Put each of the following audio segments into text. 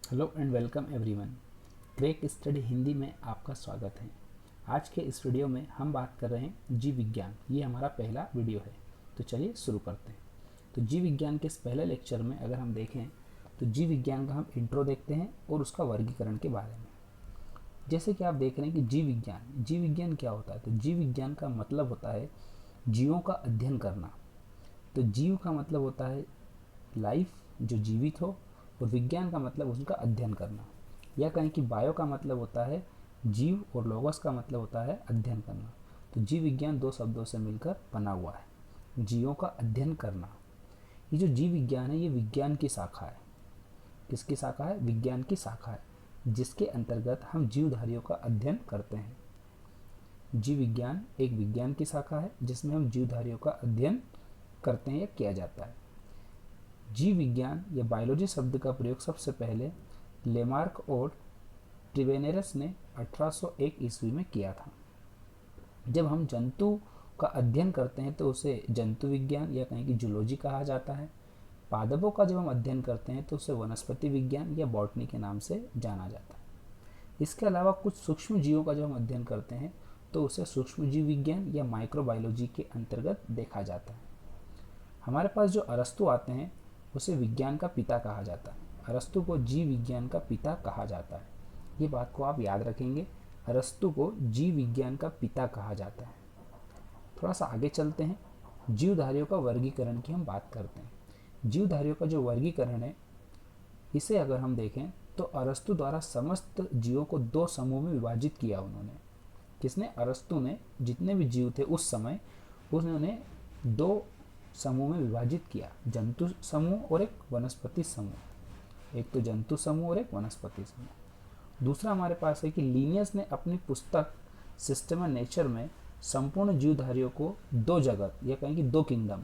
Hello and welcome everyone. Crack study Hindi में आपका स्वागत है। आज के इस वीडियो में हम बात कर रहे हैं जीव विज्ञान। ये हमारा पहला वीडियो है, तो चलिए शुरू करते हैं। तो जीव विज्ञान के इस पहले लेक्चर में अगर हम देखें तो जीव विज्ञान का हम इंट्रो देखते हैं और उसका वर्गीकरण के बारे में। जैसे कि आप देख रहे हैं कि जीव विज्ञान क्या होता है। तो जीव विज्ञान का मतलब होता है जीवों का अध्ययन करना। तो जीव का मतलब होता है लाइफ, जो जीवित हो, और विज्ञान का मतलब उसका अध्ययन करना, या कहें कि बायो का मतलब होता है जीव और लोगोस का मतलब होता है अध्ययन करना। तो जीव विज्ञान दो शब्दों से मिलकर बना हुआ है, जीवों का अध्ययन करना। ये जो जीव विज्ञान है ये विज्ञान की शाखा है। किसकी शाखा है? विज्ञान की शाखा है, जिसके अंतर्गत हम जीवधारियों का अध्ययन करते हैं। जीव विज्ञान एक विज्ञान की शाखा है जिसमें हम जीवधारियों का अध्ययन करते हैं या किया जाता है। जीव विज्ञान या बायोलॉजी शब्द का प्रयोग सबसे पहले लेमार्क और ट्रिवेनेरस ने 1801 ईस्वी में किया था। जब हम जंतु का अध्ययन करते हैं तो उसे जंतु विज्ञान या कहीं की जूलॉजी कहा जाता है। पादपों का जब हम अध्ययन करते हैं तो उसे वनस्पति विज्ञान या बॉटनी के नाम से जाना जाता है। इसके अलावा कुछ सूक्ष्म जीवों का जब हम अध्ययन करते हैं तो उसे सूक्ष्म जीव विज्ञान या माइक्रोबायोलॉजी के अंतर्गत देखा जाता है। हमारे पास जो अरस्तु आते हैं उसे विज्ञान का पिता कहा जाता है। अरस्तु को जीव विज्ञान का पिता कहा जाता है। ये बात को आप याद रखेंगे, अरस्तु को जीव विज्ञान का पिता कहा जाता है। थोड़ा सा आगे चलते हैं, जीवधारियों का वर्गीकरण की हम बात करते हैं। जीवधारियों का जो वर्गीकरण है इसे अगर हम देखें तो अरस्तु द्वारा समस्त जीवों को दो समूह में विभाजित किया उन्होंने। किसने? अरस्तु ने। जितने भी जीव थे उस समय उन्होंने दो समूह में विभाजित किया, जंतु समूह और एक वनस्पति समूह। एक तो जंतु समूह और एक वनस्पति समूह। दूसरा हमारे पास है कि लीनियस ने अपनी पुस्तक सिस्टम ऑफ नेचर में संपूर्ण जीवधारियों को दो जगत या कहें कि दो किंगडम,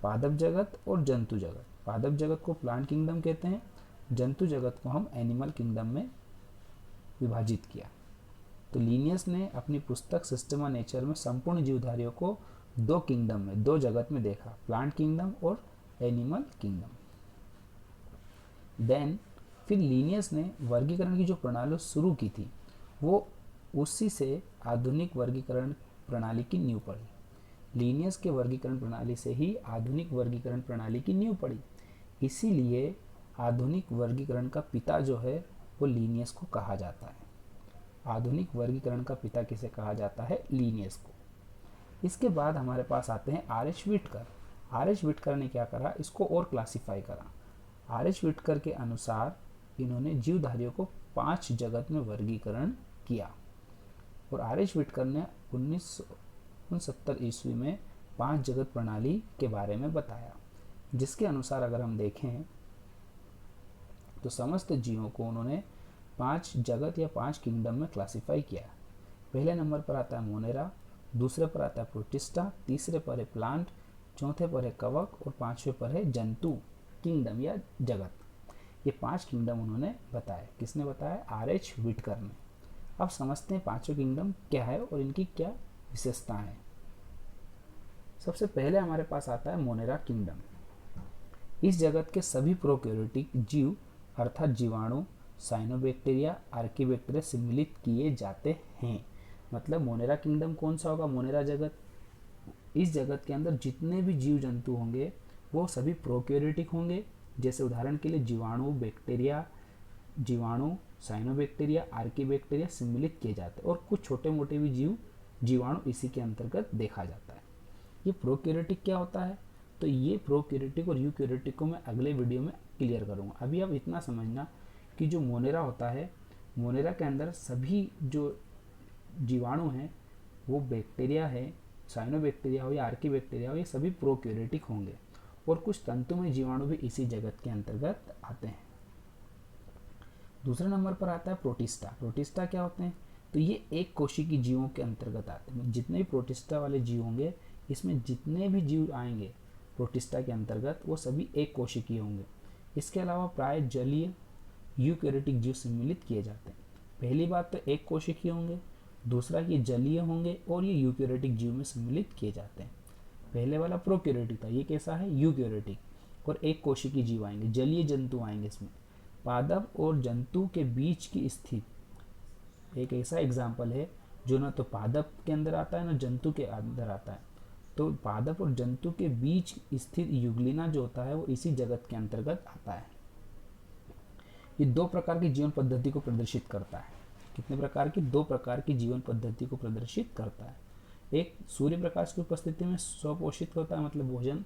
पादप जगत और जंतु जगत। पादप जगत को प्लांट किंगडम कहते हैं, जंतु जगत को हम एनिमल किंगडम में विभाजित किया। तो लीनियस ने अपनी पुस्तक सिस्टम ऑफ नेचर में संपूर्ण जीवधारियों को दो किंगडम में, दो जगत में देखा, प्लांट किंगडम और एनिमल किंगडम। देन फिर लीनियस ने वर्गीकरण की जो प्रणाली शुरू की थी वो उसी से आधुनिक वर्गीकरण प्रणाली की नींव पड़ी। लीनियस के वर्गीकरण प्रणाली से ही आधुनिक वर्गीकरण प्रणाली की नींव पड़ी। इसीलिए आधुनिक वर्गीकरण का पिता जो है वो लीनियस को कहा जाता है। आधुनिक वर्गीकरण का पिता किसे कहा जाता है? लीनियस को। इसके बाद हमारे पास आते हैं आर एच व्हिटकर। आर एच व्हिटकर ने क्या करा? इसको और क्लासिफाई करा। आर एच व्हिटकर के अनुसार इन्होंने जीवधारियों को 5 जगत में वर्गीकरण किया और आर एच व्हिटकर ने 1969 ईस्वी में 5 जगत प्रणाली के बारे में बताया, जिसके अनुसार अगर हम देखें तो समस्त जीवों को उन्होंने 5 जगत या 5 किंगडम में क्लासिफाई किया। पहले नंबर पर आता है मोनेरा, दूसरे पर आता है प्रोटिस्टा, तीसरे पर है प्लांट, चौथे पर है कवक और पांचवे पर है जंतु किंगडम या जगत। ये 5 किंगडम उन्होंने बताए। किसने बताया? आर एच व्हिटकर ने। अब समझते हैं पांचों किंगडम क्या है और इनकी क्या विशेषताएं हैं। सबसे पहले हमारे पास आता है मोनेरा किंगडम। इस जगत के सभी प्रोकैरियोटिक जीव अर्थात जीवाणु, साइनोबैक्टीरिया, आर्कीबैक्टीरिया सम्मिलित किए जाते हैं। मतलब मोनेरा किंगडम कौन सा होगा? मोनेरा जगत। इस जगत के अंदर जितने भी जीव जंतु होंगे वो सभी प्रोकैरियोटिक होंगे। जैसे उदाहरण के लिए जीवाणु, बैक्टीरिया, जीवाणु, साइनोबैक्टीरिया, आर्कीबैक्टीरिया सम्मिलित किए जाते हैं और कुछ छोटे मोटे भी जीवाणु इसी के अंतर्गत देखा जाता है। ये प्रोकैरियोटिक क्या होता है? तो ये प्रोकैरियोटिक और यूकैरियोटिक को मैं अगले वीडियो में क्लियर करूंगा। अभी आप इतना समझना कि जो मोनेरा होता है, मोनेरा के अंदर सभी जो जीवाणु हैं वो बैक्टीरिया है, साइनोबैक्टीरिया हो या आर्कीबैक्टीरिया हो, ये सभी प्रोकैरियोटिक होंगे और कुछ तंतुमय जीवाणु भी इसी जगत के अंतर्गत आते हैं। दूसरे नंबर पर आता है प्रोटिस्टा। प्रोटिस्टा क्या होते हैं? तो ये एक कोशिकीय जीवों के अंतर्गत आते हैं। जितने भी प्रोटिस्टा वाले जीव होंगे इसमें जितने भी जीव आएंगे प्रोटिस्टा के अंतर्गत वो सभी एक कोशिकीय होंगे। इसके अलावा प्राय जलीय यूकैरियोटिक जीव सम्मिलित किए जाते हैं। पहली बात तो एक कोशिकीय होंगे, दूसरा ये जलीय होंगे और ये यूकैरियोटिक जीव में सम्मिलित किए जाते हैं। पहले वाला प्रोकैरियोटिक था, ये कैसा है? यूकैरियोटिक। और एक कोशिकीय जीव आएंगे, जलीय जंतु आएंगे इसमें। पादप और जंतु के बीच की स्थिति एक ऐसा एग्जाम्पल है जो ना तो पादप के अंदर आता है ना जंतु के अंदर आता है। तो पादप और जंतु के बीच स्थित युगलिना जो होता है वो इसी जगत के अंतर्गत आता है। ये दो प्रकार की जीवन पद्धति को प्रदर्शित करता है। कितने प्रकार की? दो प्रकार की जीवन पद्धति को प्रदर्शित करता है। एक सूर्य प्रकाश की उपस्थिति में स्वपोषित होता है, मतलब भोजन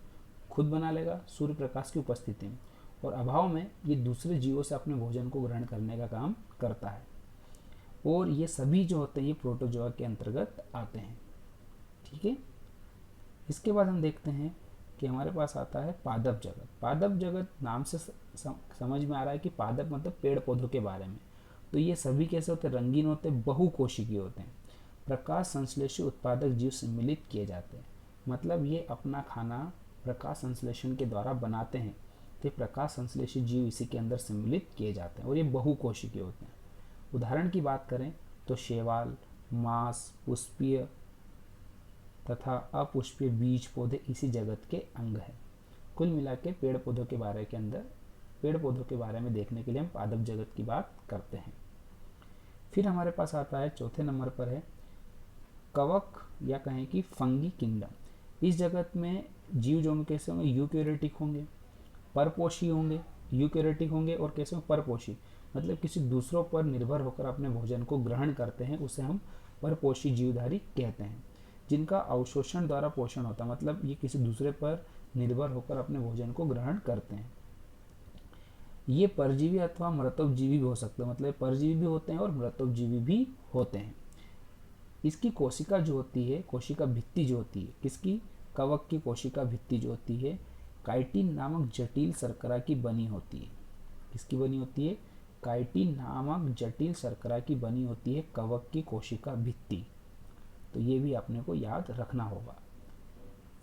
खुद बना लेगा सूर्य प्रकाश की उपस्थिति में, और अभाव में ये दूसरे जीवों से अपने भोजन को ग्रहण करने का काम करता है। और ये सभी जो होते हैं ये प्रोटोजोआ के अंतर्गत आते हैं। ठीक है, इसके बाद हम देखते हैं कि हमारे पास आता है पादप जगत। पादप जगत नाम से समझ में आ रहा है कि पादप मतलब पेड़ पौधों के बारे में। तो ये सभी कैसे होते हैं? रंगीन होते हैं, बहुकोशिकीय होते हैं। प्रकाश संश्लेषी उत्पादक जीव सम्मिलित किए जाते हैं, मतलब ये अपना खाना प्रकाश संश्लेषण के द्वारा बनाते हैं। तो प्रकाश संश्लेषी जीव इसी के अंदर सम्मिलित किए जाते हैं और ये बहुकोशिकीय होते हैं। उदाहरण की बात करें तो शैवाल, मांस, पुष्पीय तथा अपुष्पीय बीज पौधे इसी जगत के अंग हैं। कुल मिला के पेड़ पौधों के बारे में देखने के लिए हम पादप जगत की बात करते हैं। फिर हमारे पास आता है चौथे नंबर पर है कवक या कहें कि फंगी किंगडम। इस जगत में जीव जो कैसे होंगे? यूकैरियोटिक होंगे, परपोषी होंगे, यूकैरियोटिक होंगे और कैसे होंगे? परपोषी, मतलब किसी दूसरों पर निर्भर होकर अपने भोजन को ग्रहण करते हैं, उसे हम परपोषी जीवधारी कहते हैं। जिनका अवशोषण द्वारा पोषण होता है, मतलब ये किसी दूसरे पर निर्भर होकर अपने भोजन को ग्रहण करते हैं। ये परजीवी अथवा मृतोपजीवी भी हो सकते हैं, मतलब परजीवी भी होते हैं और मृतोपजीवी भी होते हैं। इसकी कोशिका जो होती है, कोशिका भित्ति जो होती है, किसकी? कवक की कोशिका भित्ति जो होती है काइटिन नामक जटिल शर्करा की बनी होती है। किसकी बनी होती है? काइटिन नामक जटिल शर्करा की बनी होती है कवक की कोशिका भित्ति। तो ये भी अपने को याद रखना होगा।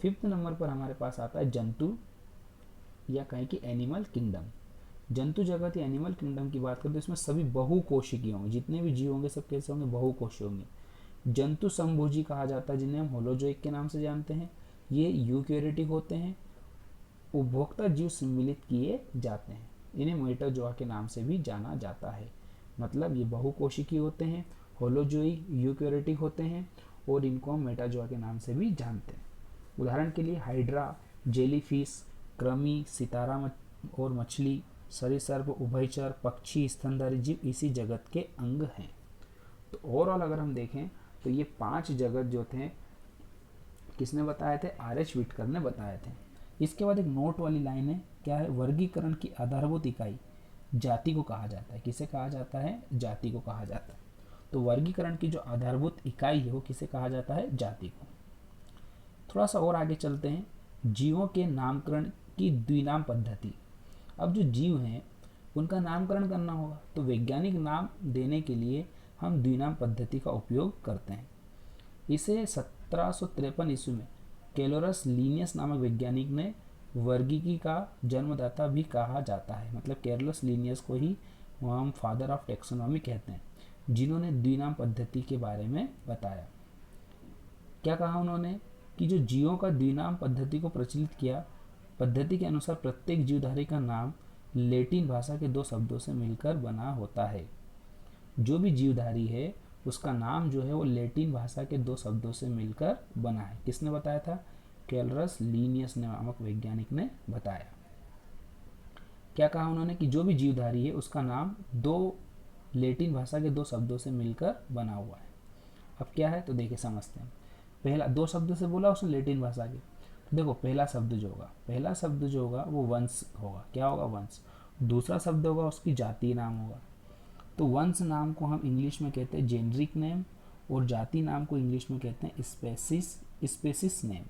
5th नंबर पर हमारे पास आता है जंतु या कहें कि एनिमल किंगडम। जंतु जगत या एनिमल किंगडम की बात करें तो इसमें सभी बहुकोशिकीय होंगे, जितने भी जीव होंगे सब कैसे होंगे? बहुकोशीय होंगे। जंतु समभोजी कहा जाता है, जिन्हें हम होलोजोइक के नाम से जानते हैं। ये यूकैरियोटिक होते हैं, उपभोक्ता जीव सम्मिलित किए जाते हैं। इन्हें मेटाजोआ के नाम से भी जाना जाता है, मतलब ये बहुकोशिकीय होते हैं, होलोजोइक, यूकैरियोटिक होते हैं और इनको हम मेटाजोआ के नाम से भी जानते हैं। उदाहरण के लिए हाइड्रा, जेलीफिश, कृमि, सितारा और मछली, सरीसृप, उभयचर, पक्षी, स्तनधारी जीव इसी जगत के अंग हैं। तो ओवरऑल अगर हम देखें तो ये 5 जगत जो थे किसने बताए थे? R.H. व्हिटकर ने बताए थे। इसके बाद एक नोट वाली लाइन है, क्या है? वर्गीकरण की आधारभूत इकाई जाति को कहा जाता है। किसे कहा जाता है? जाति को कहा जाता है। तो वर्गीकरण की जो आधारभूत इकाई है वो किसे कहा जाता है? जाति को। थोड़ा सा और आगे चलते हैं, जीवों के नामकरण की द्विनाम पद्धति। अब जो जीव हैं उनका नामकरण करना होगा, तो वैज्ञानिक नाम देने के लिए हम द्विनाम पद्धति का उपयोग करते हैं। इसे 1753 ईस्वी में कैलोरस लीनियस नामक वैज्ञानिक ने वर्गीकी का जन्मदाता भी कहा जाता है, मतलब कैलोरस लीनियस को ही हम फादर ऑफ टेक्सोनॉमी कहते हैं, जिन्होंने द्विनाम पद्धति के बारे में बताया। क्या कहा उन्होंने? कि जो जीवों का द्विनाम पद्धति को प्रचलित किया। पद्धति के अनुसार प्रत्येक जीवधारी का नाम लैटिन भाषा के 2 शब्दों से मिलकर बना होता है। जो भी जीवधारी है उसका नाम जो है वो लैटिन भाषा के 2 शब्दों से मिलकर बना है। किसने बताया था? कैलोरस लीनियस नामक वैज्ञानिक ने बताया। क्या कहा उन्होंने? कि जो भी जीवधारी है उसका नाम 2 लैटिन भाषा के 2 शब्दों से मिलकर बना हुआ है। अब क्या है तो देखिए समझते हैं। पहला 2 शब्दों से बोला उसने लैटिन भाषा के, तो देखो पहला शब्द जो होगा वो वंश होगा। क्या होगा? वंश। दूसरा शब्द होगा उसकी जाति नाम होगा। तो वंश नाम को हम इंग्लिश में कहते हैं जेनरिक नेम और जाति नाम को इंग्लिश में कहते हैं स्पेसिस नेम।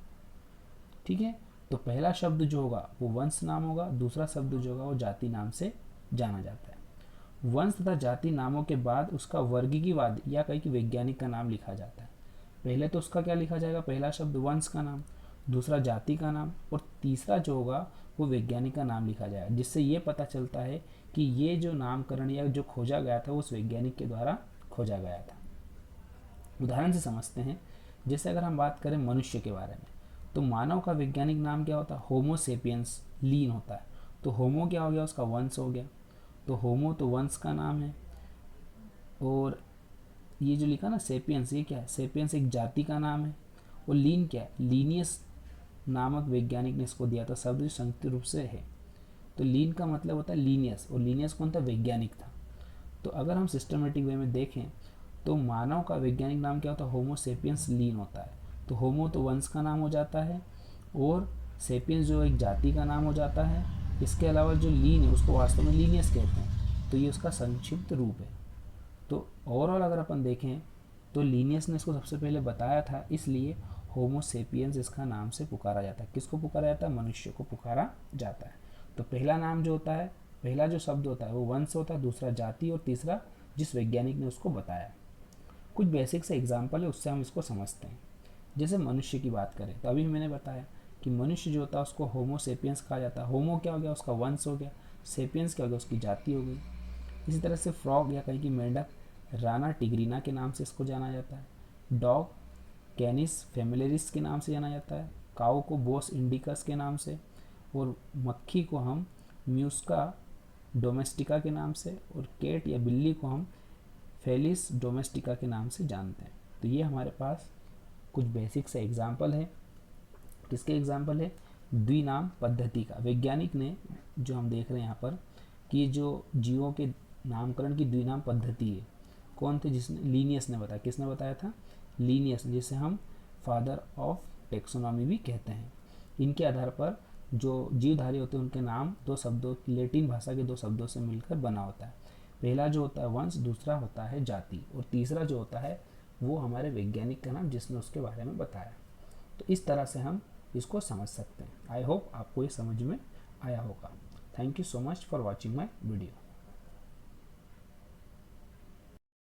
ठीक है, तो पहला शब्द जो होगा वो वंश नाम होगा, दूसरा शब्द जो होगा वो जाति नाम से जाना जाता है। वंश तथा जाति नामों के बाद उसका वर्गीकीवाद या कहीं कि वैज्ञानिक का नाम लिखा जाता है। पहले तो उसका क्या लिखा जाएगा? पहला शब्द वंश का नाम, दूसरा जाति का नाम और तीसरा जो होगा वो वैज्ञानिक का नाम लिखा जाएगा, जिससे ये पता चलता है कि ये जो नामकरण या जो खोजा गया था उस वैज्ञानिक के द्वारा खोजा गया था। उदाहरण से समझते हैं, जैसे अगर हम बात करें मनुष्य के बारे में, तो मानव का वैज्ञानिक नाम क्या होता है? होमो सेपियंस लीन होता है। तो होमो क्या हो गया? उसका वंश हो गया। तो होमो तो वंश का नाम है, और ये जो लिखा ना सेपियंस, ये क्या है? सेपियंस एक जाति का नाम है। और लीन क्या है? लीनियस नामक वैज्ञानिक ने इसको दिया था, शब्द संयुक्त रूप से है। तो लीन का मतलब होता है लीनियस, और लीनियस कौन था? वैज्ञानिक था। तो अगर हम सिस्टमेटिक वे में देखें तो मानव का वैज्ञानिक नाम क्या होता है? होमो सेपियंस लीन होता है। तो होमो तो वंश का नाम हो जाता है, और सेपियंस जो एक जाति का नाम हो जाता है। इसके अलावा जो लीन है उसको वास्तव में लीनियस कहते हैं, तो ये उसका संक्षिप्त रूप है। तो ओवरऑल अगर अपन देखें तो लीनियस ने इसको सबसे पहले बताया था, इसलिए होमो सेपियंस इसका नाम से पुकारा जाता है। किसको पुकारा जाता है? मनुष्य को पुकारा जाता है। तो पहला नाम जो होता है, पहला जो शब्द होता है वो वंश होता है, दूसरा जाति, और तीसरा जिस वैज्ञानिक ने उसको बताया। कुछ बेसिक से एग्जाम्पल है, उससे हम इसको समझते हैं। जैसे मनुष्य की बात करें तो अभी मैंने बताया कि मनुष्य जो होता है उसको होमो सेपियंस कहा जाता है। होमो क्या हो गया? उसका वंश हो गया। सेपियंस क्या हो गया? उसकी जाति हो गई। इसी तरह से फ्रॉग या कहीं की मेंढक राना टिग्रीना के नाम से इसको जाना जाता है। डॉग कैनिस फेमिलियरिस के नाम से जाना जाता है। काऊ को बोस इंडिकस के नाम से, और मक्खी को हम म्यूस्का डोमेस्टिका के नाम से, और केट या बिल्ली को हम फेलिस डोमेस्टिका के नाम से जानते हैं। तो ये हमारे पास कुछ बेसिक से एग्जाम्पल है। किसके एग्जाम्पल है? द्विनाम पद्धति का। वैज्ञानिक ने, जो हम देख रहे हैं यहाँ पर, कि ये जो जीवों के नामकरण की द्विनाम पद्धति है, कौन थे जिसने? लीनियस ने बताया। किसने बताया था? लीनियस, जिसे हम फादर ऑफ टेक्सोनॉमी भी कहते हैं। इनके आधार पर जो जीवधारी होते हैं उनके नाम दो शब्दों, लैटिन भाषा के दो शब्दों से मिलकर बना होता है। पहला जो होता है वंश, दूसरा होता है जाति, और तीसरा जो होता है वो हमारे वैज्ञानिक का नाम जिसने उसके बारे में बताया। तो इस तरह से हम इसको समझ सकते हैं। आई होप आपको ये समझ में आया होगा। Thank you so much for watching my video.